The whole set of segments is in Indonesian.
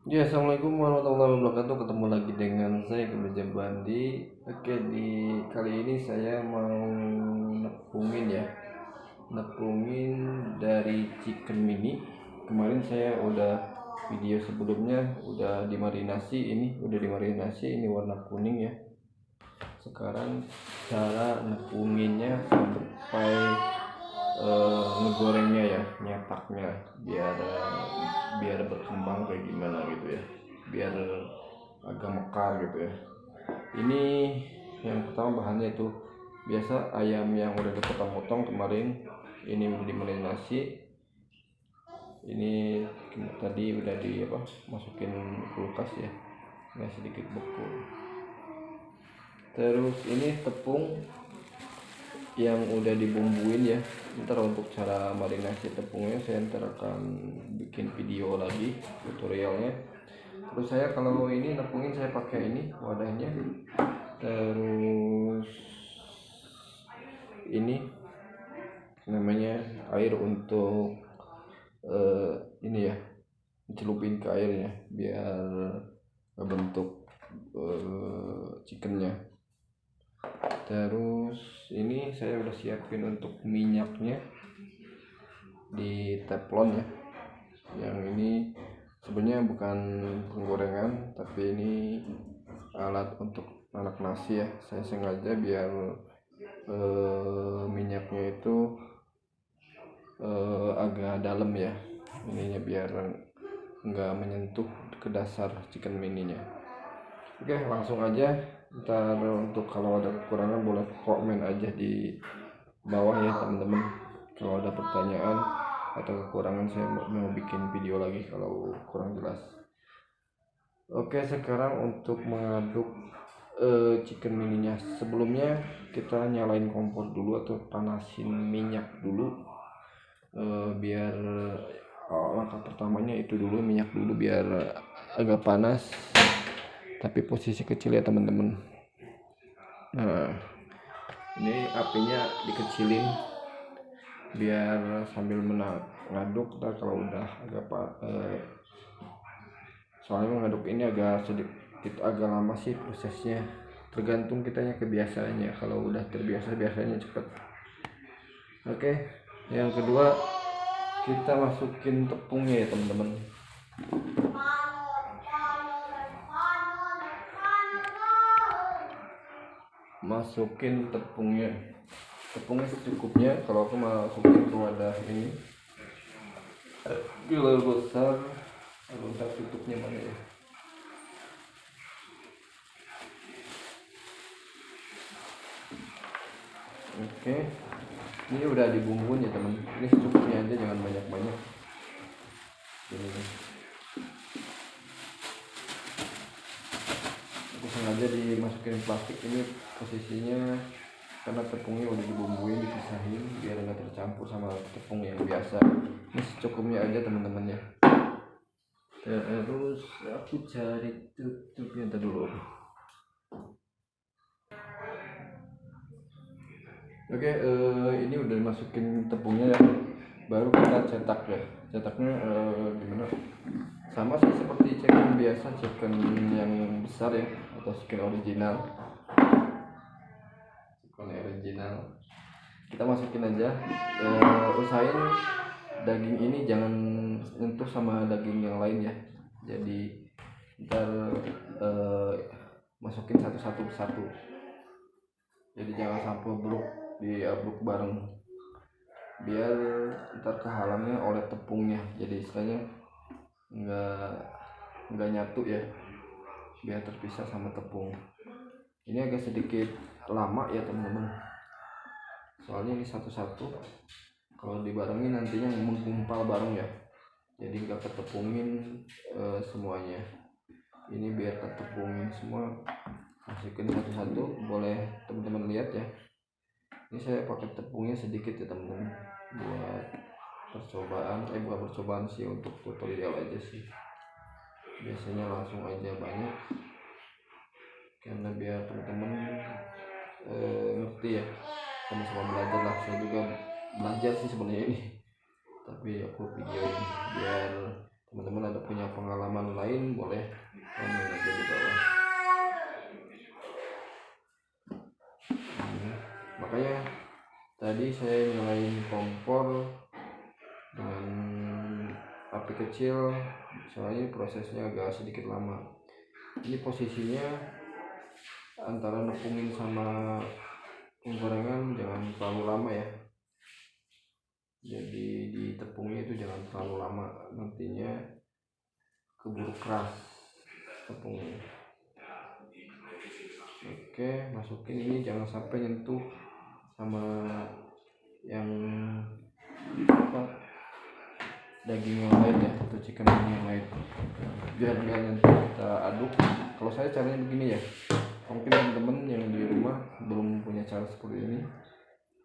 Ya, assalamualaikum warahmatullahi wabarakatuh. Ketemu lagi dengan saya Kemeja Bandi. Oke, di kali ini saya mau nepungin ya, nepungin dari chicken mini. Kemarin saya udah video sebelumnya udah dimarinasi, ini warna kuning ya. Sekarang cara nepunginnya sampai ngegorengnya ya, nyetaknya biar biar berkembang kayak gimana gitu ya, biar agak mekar gitu ya. Ini yang pertama bahannya itu biasa ayam yang udah dipotong-potong kemarin, ini udah dimarinasi. Ini tadi udah di apa, masukin kulkas ya, nggak sedikit beku. Terus ini tepung yang udah dibumbuin ya. Ntar untuk cara marinasi tepungnya saya ntar akan bikin video lagi tutorialnya. Terus saya kalau ini nepungin saya pakai ini wadahnya. Terus ini namanya air untuk ini ya, celupin ke airnya biar bentuk chickennya. Terus ini saya udah siapin untuk minyaknya di teflon ya. Yang ini sebenarnya bukan penggorengan, tapi ini alat untuk anak nasi ya. Saya sengaja biar minyaknya itu agak dalam ya, ininya biar nggak menyentuh ke dasar chicken mininya. Oke, langsung aja. Ntar untuk kalau ada kekurangan boleh komen aja di bawah ya teman-teman. Kalau ada pertanyaan atau kekurangan saya mau bikin video lagi kalau kurang jelas. Oke, sekarang untuk mengaduk chicken mininya, sebelumnya kita nyalain kompor dulu atau panasin minyak dulu. Biar langkah pertamanya itu dulu, minyak dulu biar agak panas, tapi posisi kecil ya teman-teman. Nah, ini apinya dikecilin biar sambil mengaduk. Ntar kalau udah agak soalnya mengaduk ini agak sedikit agak lama sih prosesnya, tergantung kitanya kebiasaannya. Kalau udah terbiasa biasanya cepet. Oke, yang kedua kita masukin tepungnya ya teman-teman. Masukin tepungnya secukupnya. Kalau aku masukin ke wadah ini gelar besar. Bentar, tutupnya mana ya? Oke, ini udah dibumbuin ya teman. Ini secukupnya aja, jangan banyak-banyak. Ini aku sengaja dimasukin plastik ini posisinya karena tepungnya udah dibumbuin, dipisahin biar nggak tercampur sama tepung yang biasa. Ini secukupnya aja teman-teman ya. Terus aku cari tutupnya dulu. Oke, ini udah dimasukin tepungnya ya. Baru kita cetak ya. Cetaknya gimana? Sama sih seperti chicken biasa, chicken yang besar ya, atau chicken original. Kita masukin aja. Usahain daging ini jangan nyentuh sama daging yang lain ya. Jadi ntar masukin satu ke satu. Jadi jangan sampai diaduk bareng, biar ntar kehalangnya oleh tepungnya. Jadi istilahnya nggak nyatu ya, biar terpisah sama tepung. Ini agak sedikit lama ya teman-teman, soalnya ini satu-satu. Kalau dibarengin nantinya menggumpal bareng ya, jadi nggak ketepungin semuanya. Ini biar ketepungin semua, masukin satu-satu. Boleh teman-teman lihat ya, ini saya pakai tepungnya sedikit ya teman-teman, buat percobaan. Bukan percobaan sih, untuk tutorial aja sih. Biasanya langsung aja banyak, karena biar teman-teman ngerti ya, sama-sama belajar lah. Saya juga belajar sih sebenarnya ini, tapi aku videoin biar teman-teman ada punya pengalaman lain boleh komen aja di bawah. Makanya tadi saya nyalain kompor dengan api kecil soalnya prosesnya agak sedikit lama. Ini posisinya antara nepungin sama penggorengan jangan terlalu lama ya, jadi di tepungnya itu jangan terlalu lama, nantinya keburu keras tepungnya. Oke, masukin ini jangan sampai nyentuh sama yang apa, daging yang lain ya, atau chicken yang lain, biar nggak nyentuh. Kita aduk. Kalau saya caranya begini ya, mungkin teman-teman yang di rumah belum punya cara seperti ini,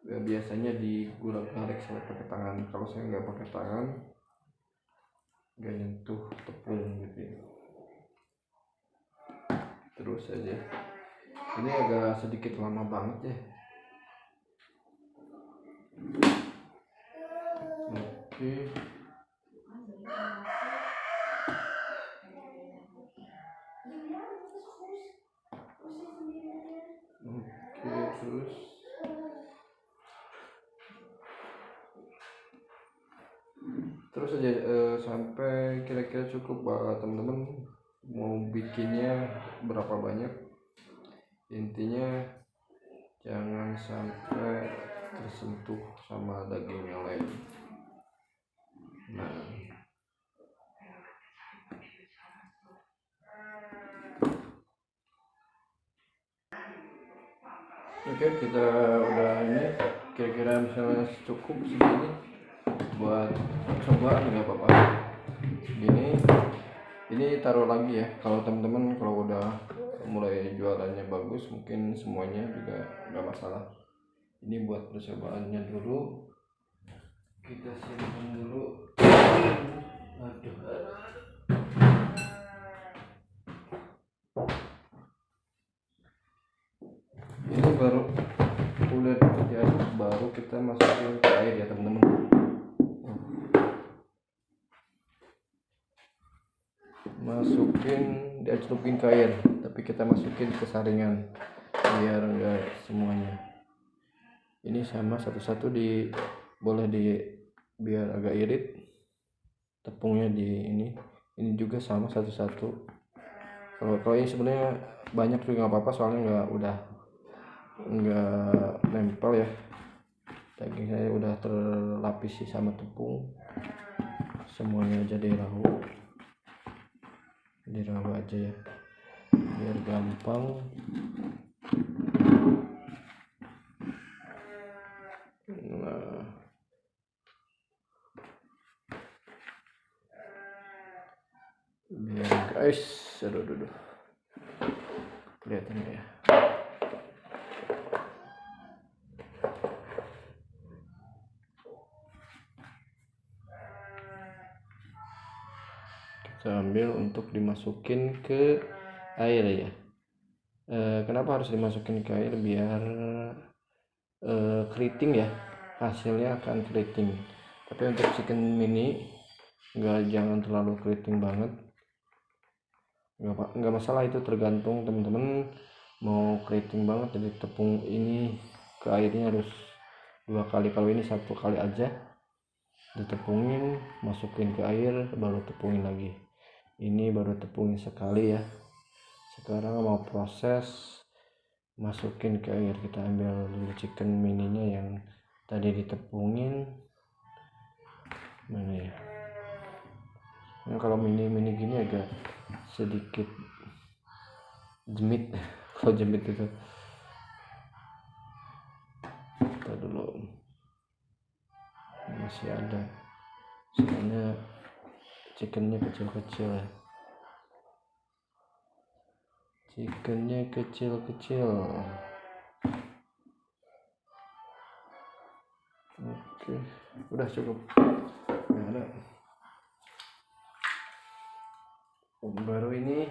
biasanya digunakan saya pakai tangan. Kalau saya nggak pakai tangan, nggak nyentuh tepung gitu. Terus aja. Ini agak sedikit lama banget ya. Oke. Terus aja sampai kira-kira cukup teman-teman. Mau bikinnya berapa banyak, intinya jangan sampai tersentuh sama daging yang lain. Nah, oke, kita udah ini kira-kira misalnya cukup segini buat coba, nggak apa-apa segini. Ini taruh lagi ya, kalau teman-teman kalau udah mulai jualannya bagus mungkin semuanya juga nggak masalah. Ini buat percobaannya dulu, kita simpan dulu. Aduh. Ini baru udah diaduk, baru kita masukin ke air ya teman-teman. Masukin, dicelupin ke air, tapi kita masukin ke saringan biar enggak semuanya. Ini sama satu-satu boleh biar agak irit tepungnya di ini juga sama satu-satu. Kalau ini sebenarnya banyak juga nggak apa-apa, soalnya nggak nempel ya, daging saya udah terlapisi sama tepung, semuanya aja dirahu aja ya biar gampang. Nah, biar guys, aduh kelihatan ya. Kita ambil untuk dimasukin ke air ya. Kenapa harus dimasukin ke air? Biar keriting ya, hasilnya akan keriting. Tapi untuk chicken mini jangan terlalu keriting banget, nggak masalah, itu tergantung teman-teman mau keriting banget. Jadi tepung ini ke airnya harus 2 kali, kalau ini 1 kali aja, ditepungin, masukin ke air, baru tepungin lagi. Ini baru tepungin sekali ya. Sekarang mau proses masukin ke air. Kita ambil dulu chicken mininya yang tadi ditepungin. Mana ya? Nah, kalau mini gini agak sedikit jemit. Kalau jemit itu kita dulu masih ada, soalnya chickennya kecil-kecil ya. Chickennya kecil-kecil. Oke, udah cukup. Nah, baru ini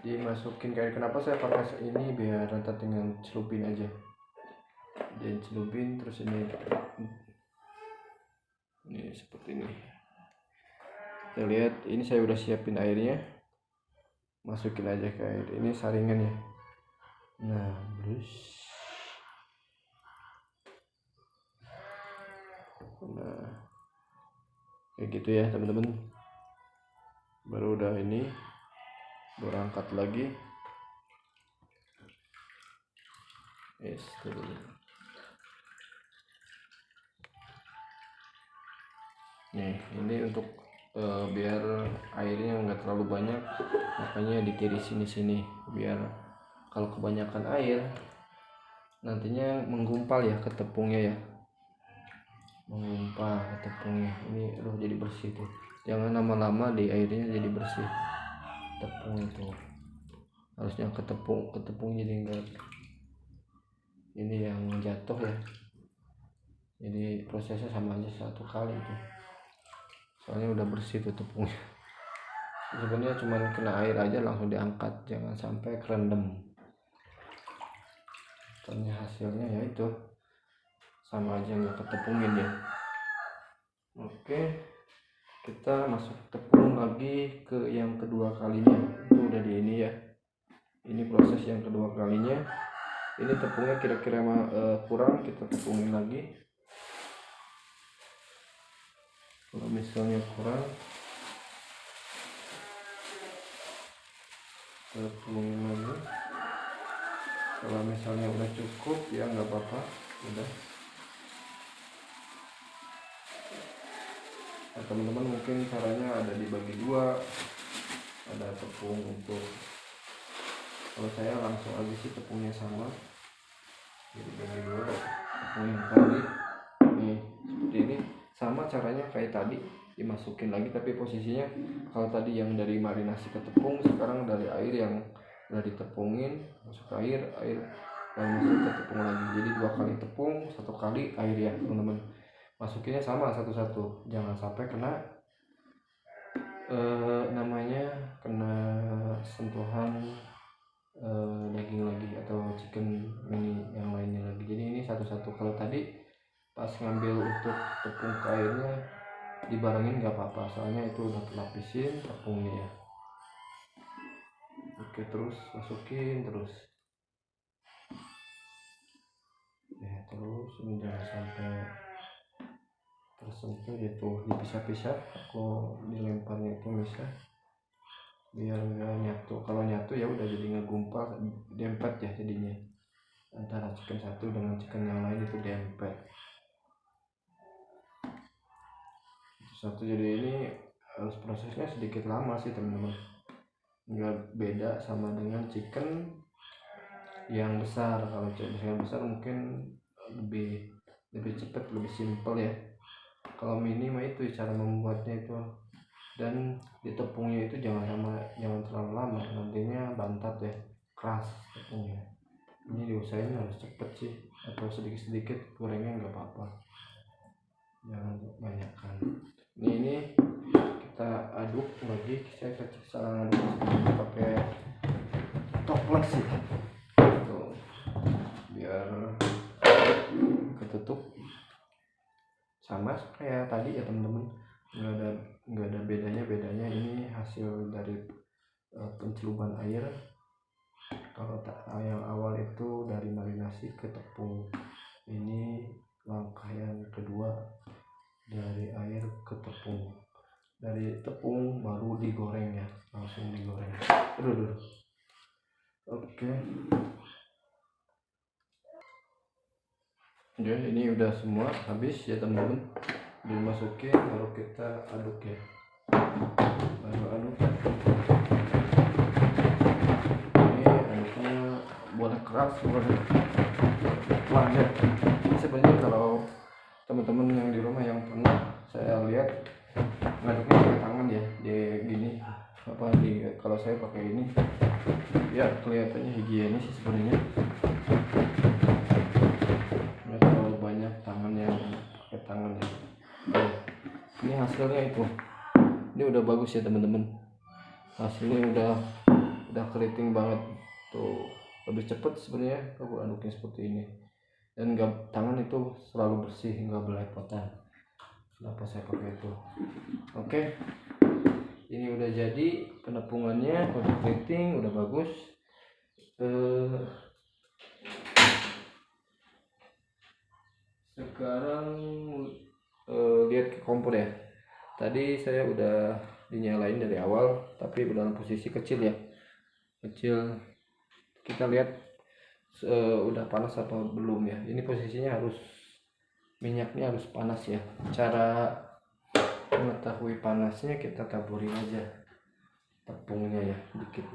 dimasukin kayak, kenapa saya pakai ini, biar nanti tinggal celupin aja. Dan celupin terus ini seperti ini. Kita lihat, ini saya udah siapin airnya, masukin aja ke air. Ini saringan ya. Nah, terus kayak gitu ya teman-teman. Baru udah ini, berangkat lagi. Yes, nih ini untuk biar airnya nggak terlalu banyak, makanya ditirisin di sini biar kalau kebanyakan air nantinya menggumpal ya ke tepungnya ya, menggumpal ke tepungnya. Ini jadi bersih tuh, jangan lama-lama di airnya, jadi bersih tepung itu. Harusnya ke tepung jadi enggak ini yang jatuh ya. Jadi prosesnya sama aja satu kali itu, soalnya udah bersih tuh tepungnya. Sebenarnya cuma kena air aja langsung diangkat, jangan sampai kerendam. Soalnya hasilnya ya itu sama aja nggak ketepungin ya. Oke, kita masuk tepung lagi ke yang kedua kalinya. Itu udah di ini ya, ini proses yang kedua kalinya. Ini tepungnya kira-kira kurang, kita tepungin lagi. Kalau misalnya kurang, tepungin lagi. Kalau misalnya udah cukup ya nggak apa-apa, udah. Nah, teman-teman mungkin caranya ada dibagi dua, ada tepung untuk, kalau saya langsung aja sih tepungnya sama, jadi bagi dua. Tepung yang tadi nih seperti ini, sama caranya kayak tadi, dimasukin lagi, tapi posisinya kalau tadi yang dari marinasi ke tepung, sekarang dari air yang udah ditepungin masuk ke air lalu masuk ke tepung lagi. Jadi 2 kali tepung, 1 kali air ya teman-teman. Masukinnya sama satu-satu, jangan sampai kena kena sentuhan daging lagi atau chicken mini yang lainnya lagi. Jadi ini satu-satu. Kalau tadi pas ngambil untuk tepung ke airnya dibarengin nggak apa-apa, soalnya itu udah lapisin tepungnya ya. Oke, terus masukin terus ya, terus ini jangan sampai tersentuh gitu, dipisah-pisah. Aku dilemparnya itu bisa biar nggak nyatu. Kalau nyatu ya udah jadi ngegumpal, dempet ya jadinya, antara chicken satu dengan chicken yang lain itu dempet satu. Jadi ini harus prosesnya sedikit lama sih teman-teman, nggak beda sama dengan chicken yang besar. Kalau chicken yang besar mungkin lebih cepat, lebih simpel ya. Kalau mini mah itu cara membuatnya itu, dan di tepungnya itu jangan terlalu lama, nantinya bantat ya, keras tepungnya. Ini diusahain harus cepet sih, atau sedikit-sedikit gorengnya nggak apa-apa, jangan banyakkan. Ini kita aduk lagi. Saya salah aduk pakai toples sih tuh, biar ketutup sama kayak tadi ya teman-teman, nggak ada bedanya. Ini hasil dari pencelupan air. Kalau yang awal itu dari marinasi ke tepung, ini langkah yang kedua, dari air ke tepung, dari tepung baru digoreng ya, langsung digoreng. Aduh. Oke. Ya, ini udah semua habis ya teman-teman, dimasukin baru kita aduk ya, baru aduk. Ini aduknya boleh keras, boleh pelan ya. Ini sebenarnya kalau teman-teman yang di rumah yang pernah saya lihat ngaduknya pakai tangan ya, di gini kalau saya pakai ini ya kelihatannya higienis sih sebenarnya. Nggak terlalu banyak tangan yang pakai tangan ya. Ini hasilnya itu, ini udah bagus ya teman-teman, hasilnya udah keriting banget tuh. Lebih cepet sebenarnya kalau aduknya seperti ini, dan tangan itu selalu bersih, nggak belepotan. Kenapa saya pakai itu? Oke, ini udah jadi penepungannya, udah keriting, udah bagus. Sekarang lihat ke kompor ya. Tadi saya udah dinyalain dari awal, tapi dalam posisi kecil ya, kecil. Kita lihat udah panas apa belum ya. Ini posisinya harus, minyaknya harus panas ya. Cara mengetahui panasnya, kita taburin aja tepungnya ya dikit.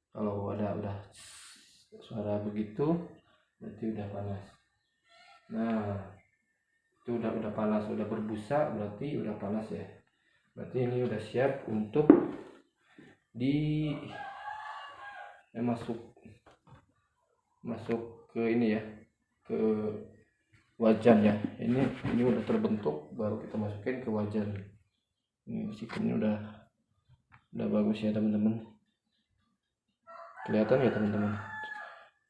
Kalau udah suara begitu berarti udah panas. Nah, itu udah panas, udah berbusa, berarti udah panas ya. Berarti ini udah siap untuk masuk ke ini ya, ke wajan ya. Ini udah terbentuk, baru kita masukin ke wajan. Ini chickennya udah bagus ya teman-teman. Kelihatan ya teman-teman,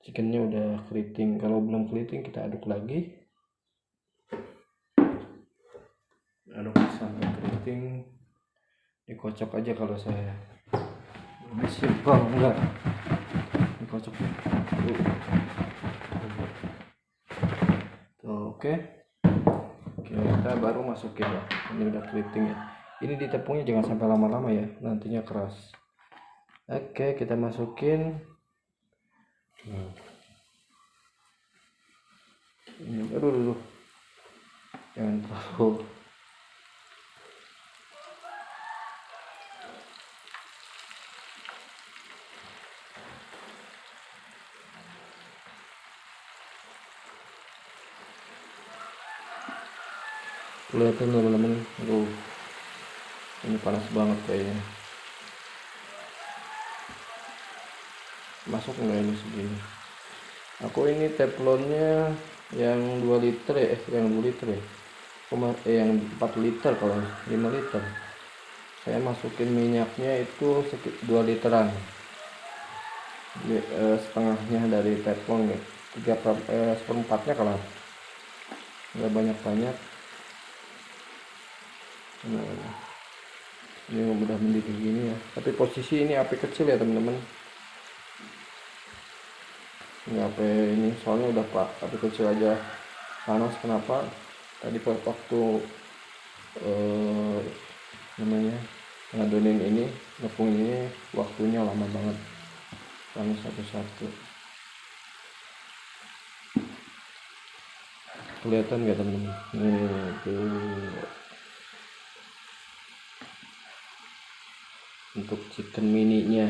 chickennya udah keriting. Kalau belum keriting kita aduk lagi, aduk sampai keriting, dikocok aja. Kalau saya ini simpel, enggak dikocok tuh. Oke, kita baru masukin ya. Ini udah keriting ya. Ini di tepungnya jangan sampai lama-lama ya, nantinya keras. Oke, kita masukin. Ini aduh, jangan terlalu. Kelihatan teman-teman, ini panas banget kayaknya. Masuk nggak ini segini? Aku ini teflonnya yang 2 liter ya, yang 2 liter ya, yang 4 liter, kalau 5 liter. Saya masukin minyaknya itu sekitar 2 literan, setengahnya dari teflon ya, 1/4-nya kalau nggak banyak-banyak. Nah, ini udah mendidih gini ya, tapi posisi ini api kecil ya teman-teman. Ini HP ini soalnya udah api kecil aja panas. Kenapa? Tadi waktu namanya ngadonin ini, ngepung ini, waktunya lama banget, panas satu-satu. Kelihatan nggak teman-teman? Nih tuh, untuk chicken mininya.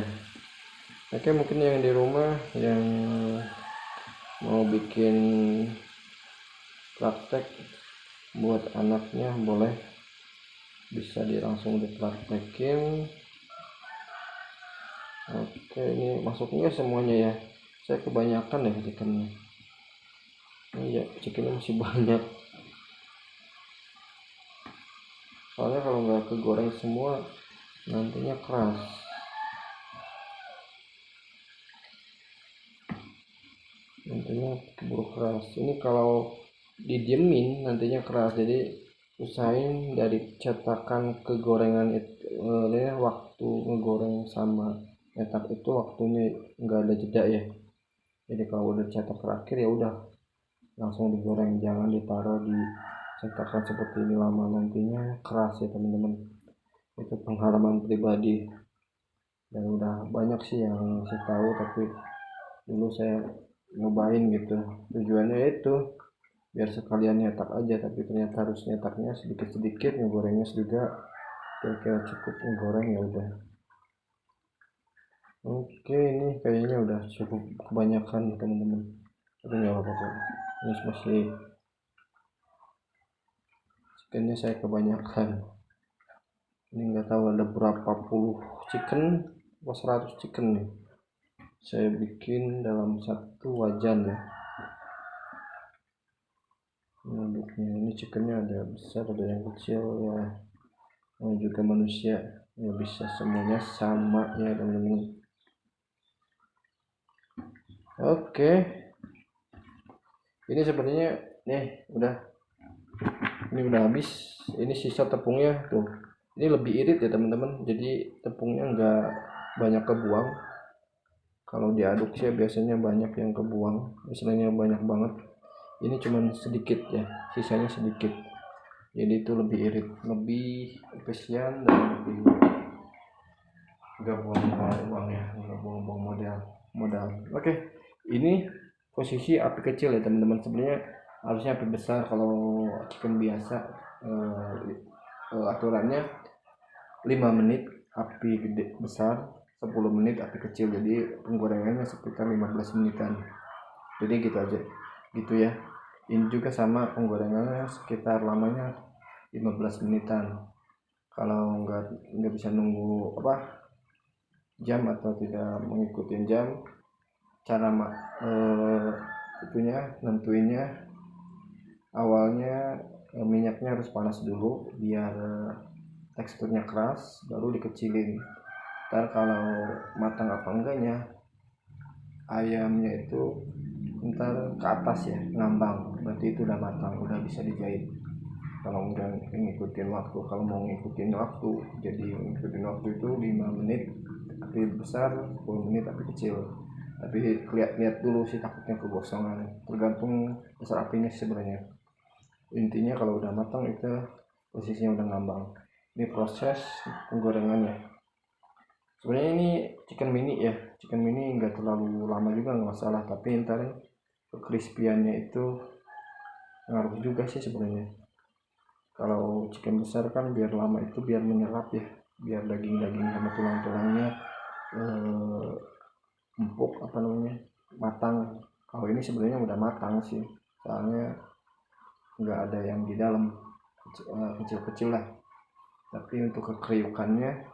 Oke, mungkin yang di rumah yang mau bikin praktek buat anaknya, boleh, bisa langsung dipraktekin. Oke, ini masuknya semuanya ya. Saya kebanyakan ya chickennya. Ini ya, chickennya masih banyak. Soalnya kalau nggak kegoreng semua, nantinya keras. Nantinya keburu keras. Ini kalau didiemin nantinya keras. Jadi usahain dari cetakan ke gorengan itu, waktu ngegoreng sama cetak itu waktunya nggak ada jeda ya. Jadi kalau udah cetak terakhir ya udah langsung digoreng, jangan ditaruh di cetakan seperti ini lama, nantinya keras ya teman-teman. Itu pengalaman pribadi, dan udah banyak sih yang saya tahu, tapi dulu saya nyobain gitu. Tujuannya itu biar sekalian nyetak aja, tapi ternyata harus nyetaknya sedikit-sedikit, ngegorengnya juga kira-kira cukup ngegoreng ya udah. Oke, ini kayaknya udah cukup kebanyakan teman-teman, tapi nggak apa-apa. Ini masih chickennya saya kebanyakan. Ini nggak tahu ada berapa puluh chicken, 100 chicken nih saya bikin dalam satu wajan ya. Bentuknya ini chickennya ada besar, ada yang kecil ya, juga manusia ya, bisa semuanya sama ya teman-teman. Oke, ini sebenarnya nih ini udah habis. Ini sisa tepungnya tuh, Ini lebih irit ya teman-teman, jadi tepungnya nggak banyak kebuang. Kalau diaduk sih biasanya banyak yang kebuang, istilahnya banyak banget. Ini cuman sedikit ya, sisanya sedikit. Jadi itu lebih irit, lebih efisien dan lebih nggak buang-buang uang ya, nggak buang-buang modal. Oke, ini posisi api kecil ya teman-teman. Sebenarnya harusnya api besar kalau chicken biasa. Aturannya 5 menit api gede besar, 10 menit api kecil, jadi penggorengannya sekitar 15 menitan. Jadi gitu aja, gitu ya. Ini juga sama, penggorengannya sekitar lamanya 15 menitan. Kalau nggak bisa nunggu jam atau tidak mengikuti jam, cara itunya nentuinnya awalnya minyaknya harus panas dulu biar teksturnya keras, baru dikecilin. Ntar kalau matang apa enggaknya, ayamnya itu ntar ke atas ya, ngambang, berarti itu udah matang, udah bisa dijahit. Kalau udah ngikutin waktu, kalau mau ngikutin waktu, jadi ngikutin waktu itu 5 menit api besar, 10 menit api kecil. Tapi lihat dulu sih, takutnya kegosongan, tergantung besar apinya sebenarnya. Intinya kalau udah matang itu posisinya udah ngambang. Ini proses penggorengannya. Sebenarnya ini chicken mini nggak terlalu lama juga, nggak masalah, tapi ntar crispy-annya itu ngaruh juga sih sebenarnya. Kalau chicken besar kan biar lama itu biar menyerap ya, biar daging-daging sama tulang-tulangnya empuk matang. Kalau ini sebenarnya udah matang sih, soalnya nggak ada yang di dalam, kecil-kecil lah. Tapi untuk kekriukannya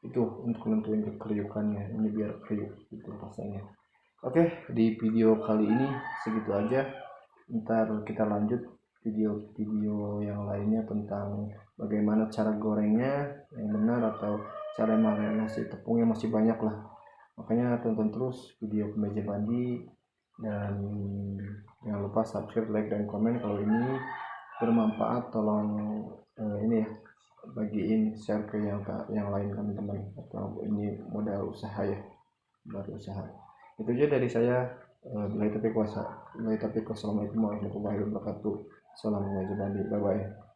itu, untuk nentuin kekriukannya, ini biar kriuk gitu rasanya. Oke, di video kali ini segitu aja. Ntar kita lanjut video-video yang lainnya tentang bagaimana cara gorengnya yang benar, atau cara marinasi tepungnya, masih banyak lah. Makanya tonton terus video Kemeja Bandi, dan jangan lupa subscribe, like, dan komen. Kalau ini bermanfaat, tolong ini ya, bagiin, share ke yang lain teman-teman, atau ini modal usaha ya, baru usaha. Itu aja dari saya. Wassalamualaikum warahmatullahi wabarakatuh. Salam Kemeja Bandi, bye bye.